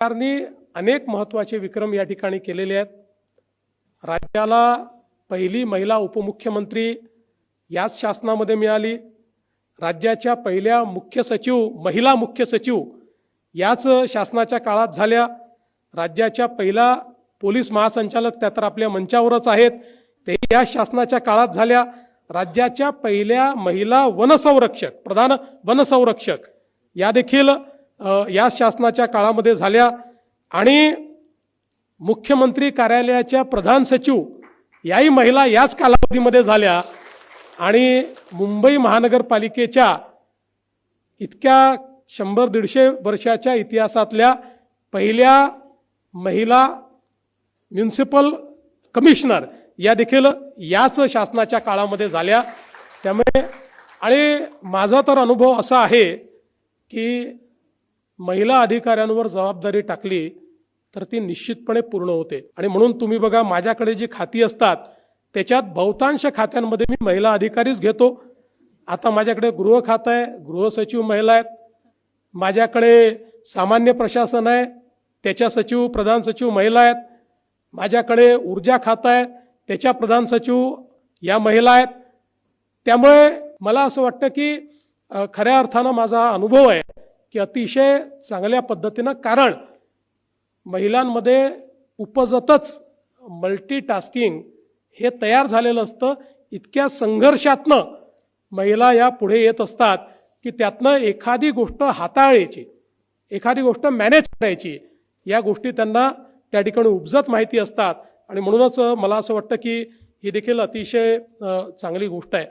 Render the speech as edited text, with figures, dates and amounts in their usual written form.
सरकारने अनेक महत्त्वाचे विक्रम या ठिकाणी केलेले आहेत। राज्याला पहिली महिला उपमुख्यमंत्री याच शासनामध्ये मिळाली। राज्याच्या पहिल्या मुख्य सचिव महिला मुख्य सचिव याच शासनाच्या काळात झाल्या। राज्याच्या पहिला पोलीस महासंचालक त्या तर आपल्या मंचावरच आहेत, ते या शासनाच्या काळात झाल्या। राज्याच्या पहिल्या महिला वनसंरक्षक प्रधान वनसंरक्षक या देखील या शासनाच्या काळामध्ये झाल्या। आणि मुख्यमंत्री कार्यालयाच्या प्रधान सचिव याही महिला याच कालावधीमध्ये झाल्या। आणि मुंबई महानगरपालिकेच्या इतक्या 100-150 वर्षाच्या इतिहासातल्या पहिल्या महिला म्युनिसिपल कमिशनर या देखील याच शासनाच्या काळामध्ये झाल्या। त्यामुळे आणि माझा तर अनुभव असा आहे की महिला अधिकाऱ्यांवर जबाबदारी टाकली तर ती निश्चितपणे पूर्ण होते। आणि म्हणून तुम्ही बघा, माझ्याकडे जी खाती असतात त्याच्यात बहुतांश खात्यांमध्ये मी महिला अधिकारीच घेतो। आता माझ्याकडे गृह खातं आहे, गृह सचिव महिला आहेत। माझ्याकडे सामान्य प्रशासन आहे, त्याच्या सचिव प्रधान सचिव महिला आहेत। माझ्याकडे ऊर्जा खातं आहे, त्याच्या प्रधान सचिव या महिला आहेत। त्यामुळे मला असं वाटतं की खऱ्या अर्थानं माझा अनुभव आहे की अतिशय चांगल्या पद्धतीनं, कारण महिलांमध्ये उपजतच मल्टीटास्किंग हे तयार झालेलं असतं। इतक्या संघर्षातनं महिला या पुढे येत असतात की त्यातनं एखादी गोष्ट हाताळायची, एखादी गोष्ट मॅनेज करायची, या गोष्टी त्यांना त्या ठिकाणी उपजत माहिती असतात। आणि म्हणूनच मला असं वाटतं की ही देखील अतिशय चांगली गोष्ट आहे।